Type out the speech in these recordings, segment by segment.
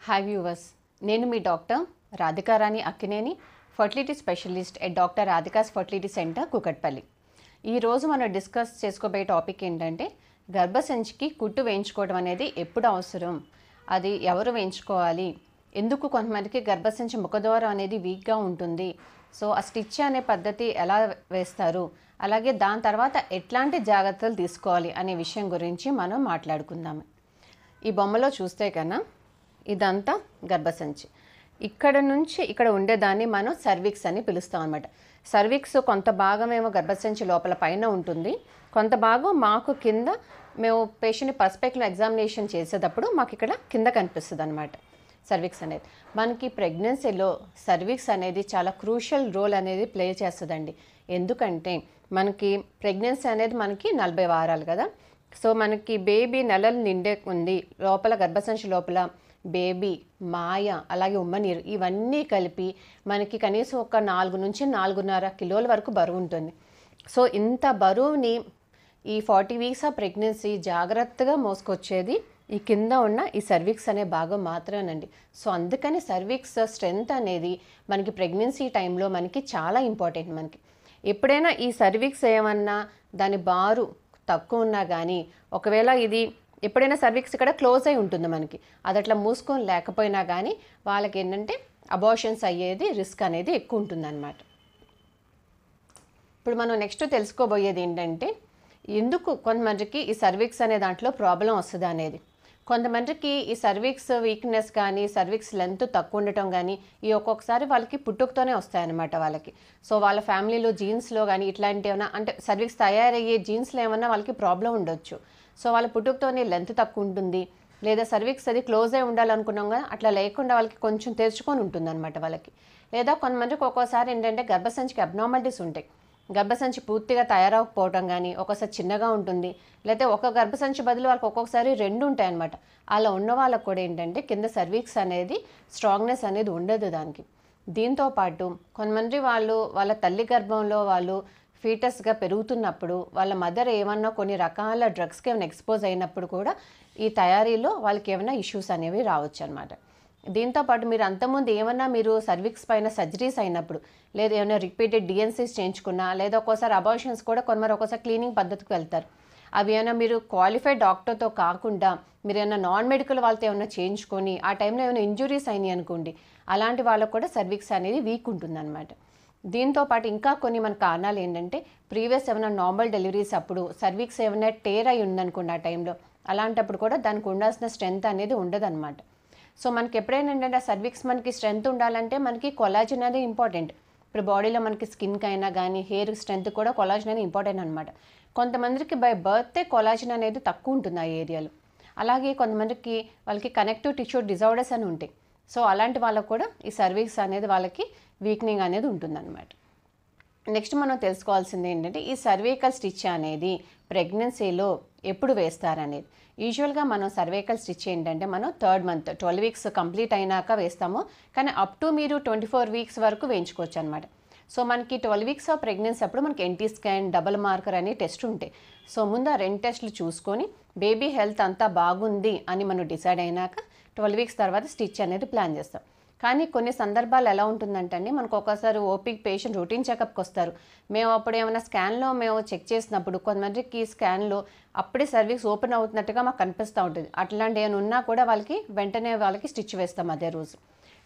Hi viewers, నేను మీ doctor Radhikarani Akkineni, fertility specialist at doctor Radhika's fertility centre Kukatpally. ఈరోజు మనం డిస్కస్ చేసుకోబోయే టాపిక్ ఏంటంటే గర్భసంచికి కుట్టు వేయించుకోవడం అనేది ఎప్పుడు అవసరం, అది ఎవరు వేయించుకోవాలి, ఎందుకు కొంతమందికి గర్భసంచి ముఖద్వారం అనేది వీక్గా ఉంటుంది, సో ఆ స్టిచ్ అనే పద్ధతి ఎలా వేస్తారు, అలాగే దాని తర్వాత ఎట్లాంటి జాగ్రత్తలు తీసుకోవాలి అనే విషయం గురించి మనం మాట్లాడుకుందాము. ఈ బొమ్మలో చూస్తే కన్నా ఇదంతా గర్భసంచి. ఇక్కడ నుంచి ఇక్కడ ఉండేదాన్ని మనం సర్విక్స్ అని పిలుస్తాం అనమాట. సర్విక్స్ కొంత భాగం ఏమో గర్భసంచి లోపల పైన ఉంటుంది, కొంత భాగం మాకు కింద, మేము పేషెంట్ పర్స్పెక్టివ్ ఎగ్జామినేషన్ చేసేటప్పుడు మాకు ఇక్కడ కింద కనిపిస్తుంది అనమాట సర్విక్స్ అనేది. మనకి ప్రెగ్నెన్సీలో సర్విక్స్ అనేది చాలా క్రూషియల్ రోల్ అనేది ప్లే చేస్తుందండి. ఎందుకంటే మనకి ప్రెగ్నెన్సీ అనేది మనకి 40 వారాలు కదా. సో మనకి బేబీ నెలలు నిండే ఉంది, లోపల గర్భసంచి లోపల బేబీ, మాయ, అలాగే ఉమ్మనీరు ఇవన్నీ కలిపి మనకి కనీసం ఒక 4 నుంచి 4.5 కిలోల వరకు బరువు ఉంటుంది. సో ఇంత బరువుని ఈ 40 వీక్స్ ఆఫ్ ప్రెగ్నెన్సీ జాగ్రత్తగా మోసుకొచ్చేది ఈ కింద ఉన్న ఈ సర్విక్స్ అనే భాగం మాత్రమేనండి. సో అందుకని సర్విక్స్ స్ట్రెంగ్త్ అనేది మనకి ప్రెగ్నెన్సీ టైంలో మనకి చాలా ఇంపార్టెంట్. మనకి ఎప్పుడైనా ఈ సర్విక్స్ ఏమన్నా దాని బారు తక్కువ ఉన్నా కానీ, ఒకవేళ ఇది ఎప్పుడైనా సర్విక్స్ ఇక్కడ క్లోజ్ అయి ఉంటుంది మనకి, అది అట్లా మూసుకొని లేకపోయినా కానీ వాళ్ళకి ఏంటంటే అబార్షన్స్ అయ్యేది రిస్క్ అనేది ఎక్కువ ఉంటుందన్నమాట. ఇప్పుడు మనం నెక్స్ట్ తెలుసుకోబోయేది ఏంటంటే ఎందుకు కొంతమందికి ఈ సర్విక్స్ అనే దాంట్లో ప్రాబ్లం వస్తుంది అనేది. కొంతమందికి ఈ సర్విక్స్ వీక్నెస్ కానీ, సర్విక్స్ లెంత్ తక్కువ ఉండటం కానీ ఈ ఒక్కొక్కసారి వాళ్ళకి పుట్టుకతోనే వస్తాయన్నమాట వాళ్ళకి. సో వాళ్ళ ఫ్యామిలీలో జీన్స్లో కానీ ఇట్లాంటి ఏమైనా అంటే సర్విక్స్ తయారయ్యే జీన్స్లో ఏమన్నా వాళ్ళకి ప్రాబ్లం ఉండొచ్చు. సో వాళ్ళ పుట్టుకతోనే లెంత్ తక్కువ ఉంటుంది, లేదా సర్విక్స్ అది క్లోజ్ అయి ఉండాలనుకున్నాం కదా, అట్లా లేకుండా వాళ్ళకి కొంచెం తెరుచుకొని ఉంటుందన్నమాట వాళ్ళకి. లేదా కొంతమందికి ఒక్కోసారి ఏంటంటే గర్భసంచికి అబ్నార్మాలిటీస్ ఉంటాయి. గర్భసంచి పూర్తిగా తయారవకపోవడం కానీ, ఒక్కోసారి చిన్నగా ఉంటుంది, లేకపోతే ఒక గర్భసంచి బదులు వాళ్ళకి ఒక్కొక్కసారి 2 ఉంటాయన్నమాట. అలా ఉన్న వాళ్ళకు కూడా ఏంటంటే కింద సర్విక్స్ అనేది స్ట్రాంగ్నెస్ అనేది ఉండదు దానికి. దీంతోపాటు కొంతమంది వాళ్ళ తల్లి గర్భంలో వాళ్ళు ఫీటస్గా పెరుగుతున్నప్పుడు వాళ్ళ మదర్ ఏమన్నా కొన్ని రకాల డ్రగ్స్కి ఏమైనా ఎక్స్పోజ్ అయినప్పుడు కూడా ఈ తయారీలో వాళ్ళకి ఏమైనా ఇష్యూస్ అనేవి రావచ్చు అనమాట. దీంతోపాటు మీరు అంతకుముందు ఏమన్నా మీరు సర్విక్స్ పైన సర్జరీస్ అయినప్పుడు, లేదా ఏమైనా రిపీటెడ్ డిఎన్సీస్ చేయించుకున్నా, లేదా ఒక్కోసారి అబార్షన్స్ కూడా కొంతమంది ఒక్కోసారి క్లీనింగ్ పద్ధతికి వెళ్తారు. అవి ఏమైనా మీరు క్వాలిఫైడ్ డాక్టర్తో కాకుండా మీరు ఏమైనా నాన్ మెడికల్ వాళ్ళతో ఏమైనా చేయించుకొని ఆ టైంలో ఏమైనా ఇంజురీస్ అయినాయి అనుకోండి, అలాంటి వాళ్ళకు కూడా సర్విక్స్ అనేది వీక్ ఉంటుందన్నమాట. దీంతోపాటు ఇంకా కొన్ని మన కారణాలు ఏంటంటే ప్రీవియస్ ఏమైనా నార్మల్ డెలివరీస్ అప్పుడు సర్విక్స్ ఏమైనా టేర్ అయి ఉందనుకోండి ఆ టైంలో, అలాంటప్పుడు కూడా దానికి ఉండాల్సిన స్ట్రెంత్ అనేది ఉండదన్నమాట. సో మనకి ఎప్పుడైనా ఏంటంటే ఆ సర్విక్స్ మనకి స్ట్రెంత్ ఉండాలంటే మనకి కొలాజిన్ అనేది ఇంపార్టెంట్. ఇప్పుడు బాడీలో మనకి స్కిన్కి అయినా కానీ హెయిర్ స్ట్రెంత్ కూడా కొలాజిన్ అనేది ఇంపార్టెంట్ అనమాట. కొంతమందికి బై బర్తే కొలాజిన్ అనేది తక్కువ ఉంటుంది ఆ ఏరియాలో. అలాగే కొంతమందికి వాళ్ళకి కనెక్టివ్ టిష్యూ డిజార్డర్స్ అని ఉంటాయి. సో అలాంటి వాళ్ళకు కూడా ఈ సర్విక్స్ అనేది వాళ్ళకి వీక్నింగ్ అనేది ఉంటుందన్నమాట. నెక్స్ట్ మనం తెలుసుకోవాల్సింది ఏంటంటే ఈ సర్వైకల్ స్టిచ్ అనేది ప్రెగ్నెన్సీలో ఎప్పుడు వేస్తారనేది. యూజువల్గా మనం సర్వైకల్ స్టిచ్ ఏంటంటే మనం 3rd మంత్ 12 వీక్స్ కంప్లీట్ అయినాక వేస్తాము, కానీ అప్ టు మీరు 24 వీక్స్ వరకు వేయించుకోవచ్చు అనమాట. సో మనకి 12 వీక్స్ ఆఫ్ ప్రెగ్నెన్సీ అప్పుడు మనకి ఎన్టీ స్కాన్, డబుల్ మార్కర్ అనే టెస్ట్ ఉంటాయి. సో ముందు ఆ 2 టెస్టులు చూసుకొని బేబీ హెల్త్ అంతా బాగుంది అని మనం డిసైడ్ అయినాక 12 వీక్స్ తర్వాత స్టిచ్ అనేది ప్లాన్ చేస్తాం. కానీ కొన్ని సందర్భాలు ఎలా ఉంటుందంటే అండి, మనకు ఒకసారి ఓపీ పేషెంట్ రొటీన్ చెకప్కి వస్తారు, మేము అప్పుడు ఏమైనా స్కాన్లో మేము చెక్ చేసినప్పుడు కొంతమందికి స్కాన్లో అప్పుడే సర్వీస్ ఓపెన్ అవుతున్నట్టుగా మాకు కనిపిస్తూ ఉంటుంది. అట్లాంటి ఏమైనా ఉన్నా కూడా వాళ్ళకి వెంటనే వాళ్ళకి స్టిచ్ వేస్తాం అదే రోజు.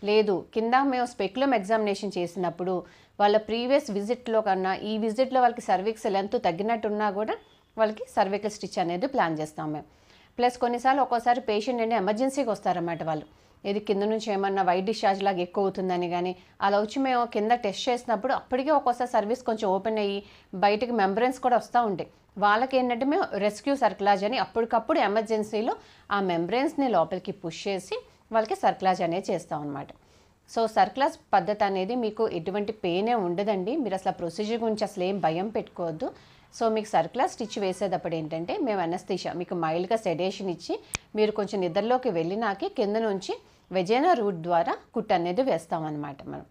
లేదు కింద మేము స్పెక్యులమ్ ఎగ్జామినేషన్ చేసినప్పుడు వాళ్ళ ప్రీవియస్ విజిట్లో కన్నా ఈ విజిట్లో వాళ్ళకి సర్విక్స్ లెంత్ తగ్గినట్టున్నా కూడా వాళ్ళకి సర్వికల్ స్టిచ్ అనేది ప్లాన్ చేస్తాం మేము. ప్లస్ కొన్నిసార్లు ఒక్కోసారి పేషెంట్ అంటే ఎమర్జెన్సీకి వస్తారన్నమాట వాళ్ళు, ఇది కింద నుంచి ఏమన్నా వైట్ డిశ్చార్జ్ లాగా ఎక్కువ అవుతుందని కానీ అలా వచ్చి మేము కింద టెస్ట్ చేసినప్పుడు అప్పటికే ఒక్కోసారి సర్వీస్ కొంచెం ఓపెన్ అయ్యి బయటికి మెంబ్రెన్స్ కూడా వస్తూ ఉంటాయి. వాళ్ళకి ఏంటంటే మేము రెస్క్యూ సర్క్లాజ్ అని అప్పటికప్పుడు ఎమర్జెన్సీలో ఆ మెంబ్రెన్స్ని లోపలికి పుష్ చేసి వాళ్ళకి సర్క్లాజ్ అనేది చేస్తాం అనమాట. సో సర్క్లాజ్ పద్ధతి అనేది మీకు ఎటువంటి పెయినే ఉండదండి. మీరు అసలు ప్రొసీజర్ గురించి అసలు ఏం భయం పెట్టుకోవద్దు. సో మీకు సర్క్లాజ్ స్టిచ్ వేసేటప్పుడు ఏంటంటే మేము అనస్థీషియా మీకు మైల్డ్గా సెడేషన్ ఇచ్చి మీరు కొంచెం నిద్రలోకి వెళ్ళినాకి కింద నుంచి వెజైనా రూట్ ద్వారా కుట్ అనేది వేస్తామన్నమాట మనం.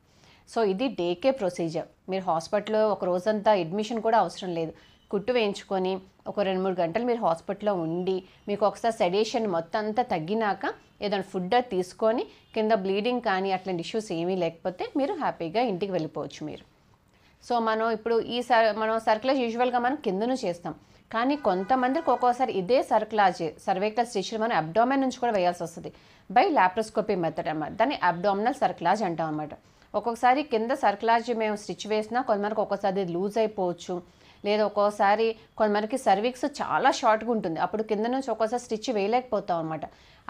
సో ఇది డే కేర్ ప్రొసీజర్. మీరు హాస్పిటల్లో ఒక రోజంతా అడ్మిషన్ కూడా అవసరం లేదు. కుట్టు వేయించుకొని ఒక 2-3 గంటలు మీరు హాస్పిటల్లో ఉండి మీకు ఒకసారి సెడేషన్ మొత్తం అంతా తగ్గినాక ఏదైనా ఫుడ్ తీసుకొని కింద బ్లీడింగ్ కానీ అట్లాంటి ఇష్యూస్ ఏమీ లేకపోతే మీరు హ్యాపీగా ఇంటికి వెళ్ళిపోవచ్చు మీరు. సో మనం ఇప్పుడు మనం సర్క్యులర్ యూజువల్గా మనం కిందను చేస్తాం, కానీ కొంతమందికి ఒక్కోసారి ఇదే సర్వైకల్ స్టిచ్లు మనం అబ్డామెన్ నుంచి కూడా వేయాల్సి వస్తుంది బై లాప్రోస్కోపీ మెథడ్ అన్నమాట. దాన్ని అబ్డామినల్ సర్క్యులాజ్ అంటాం అన్నమాట. ఒక్కొక్కసారి కింద సర్క్యులాజ్ మేము స్టిచ్ వేసినా కొంతమందికి ఒక్కోసారి లూజ్ అయిపోవచ్చు, లేదా ఒక్కోసారి కొంతమందికి సర్వీక్స్ చాలా షార్ట్గా ఉంటుంది, అప్పుడు కింద నుంచి ఒక్కోసారి స్టిచ్ వేయలేకపోతాం అనమాట.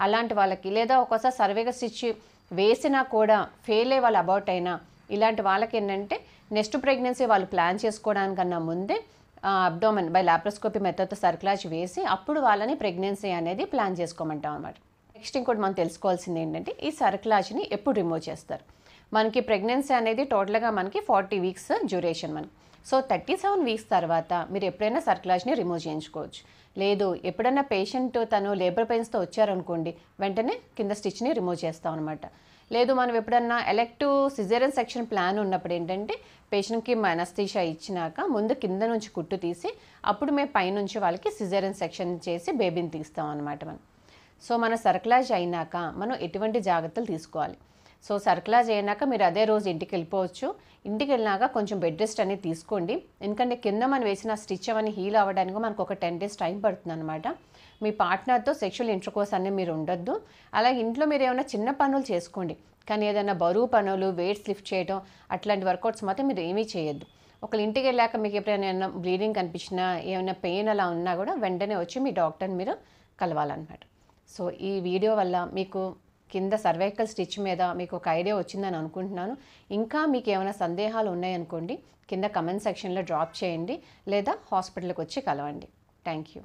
అలాంటి వాళ్ళకి, లేదా ఒక్కోసారి సర్వైకల్ స్టిచ్ వేసినా కూడా ఫెయిల్ అయ్యి వాళ్ళు అబౌట్ అయినా, ఇలాంటి వాళ్ళకి ఏంటంటే నెక్స్ట్ ప్రెగ్నెన్సీ వాళ్ళు ప్లాన్ చేసుకోవడానికన్నా ముందే అబ్డోమెన్ బై లాప్రోస్కోపీ మెథడ్తో సర్క్యులాజ్ వేసి అప్పుడు వాళ్ళని ప్రెగ్నెన్సీ అనేది ప్లాన్ చేసుకోమంటాం అనమాట. నెక్స్ట్ ఇంకోటి మనం తెలుసుకోవాల్సింది ఏంటంటే ఈ సర్క్యులాజ్ని ఎప్పుడు రిమూవ్ చేస్తారు. మనకి ప్రెగ్నెన్సీ అనేది టోటల్గా మనకి 40 వీక్స్ డ్యూరేషన్ మనకి. సో 37 వీక్స్ తర్వాత మీరు ఎప్పుడైనా సర్క్యులాజ్ని రిమూవ్ చేయించుకోవచ్చు. లేదు ఎప్పుడైనా పేషెంట్ తను లేబర్ పెయిన్స్తో వచ్చారనుకోండి, వెంటనే కింద స్టిచ్ని రిమూవ్ చేస్తాం అనమాట. లేదు మనం ఎప్పుడన్నా ఎలెక్టివ్ సిజేరియన్ సెక్షన్ ప్లాన్ ఉన్నప్పుడు ఏంటంటే పేషెంట్కి అనస్థీషియా ఇచ్చినాక ముందు కింద నుంచి కుట్టు తీసి అప్పుడు మేము పైనుంచి వాళ్ళకి సిజేరియన్ సెక్షన్ చేసి బేబీని తీస్తాం అనమాట మనం. సో మన సర్క్యులాజ్ అయినాక మనం ఎటువంటి జాగ్రత్తలు తీసుకోవాలి. సో సర్క్యులాజ్ అయినాక మీరు అదే రోజు ఇంటికి వెళ్ళిపోవచ్చు. ఇంటికి వెళ్ళినాక కొంచెం బెడ్ రెస్ట్ అనేది తీసుకోండి, ఎందుకంటే కింద మనం వేసిన స్టిచ్ అవన్నీ హీల్ అవ్వడానికి మనకు ఒక 10 days టైం పడుతుంది అనమాట. మీ పార్ట్నర్తో సెక్షువల్ ఇంటర్కోర్స్ అనేది మీరు ఉండొద్దు. అలాగే ఇంట్లో మీరు ఏమైనా చిన్న పనులు చేసుకోండి, కానీ ఏదైనా బరువు పనులు, వెయిట్స్ లిఫ్ట్ చేయడం అట్లాంటి వర్కౌట్స్ మాత్రం మీరు ఏమీ చేయొద్దు. ఒకళ్ళు ఇంటికి వెళ్ళాక మీకు ఎప్పుడైనా ఏమైనా బ్లీడింగ్ కనిపించినా, ఏమైనా పెయిన్ అలా ఉన్నా కూడా వెంటనే వచ్చి మీ డాక్టర్ని మీరు కలవాలన్నమాట. సో ఈ వీడియో వల్ల మీకు కింద సర్వైకల్ స్టిచ్ మీద మీకు ఒక ఐడియా వచ్చిందని అనుకుంటున్నాను. ఇంకా మీకు ఏమైనా సందేహాలు ఉన్నాయనుకోండి కింద కమెంట్ సెక్షన్లో డ్రాప్ చేయండి, లేదా హాస్పిటల్కి వచ్చి కలవండి. Thank you.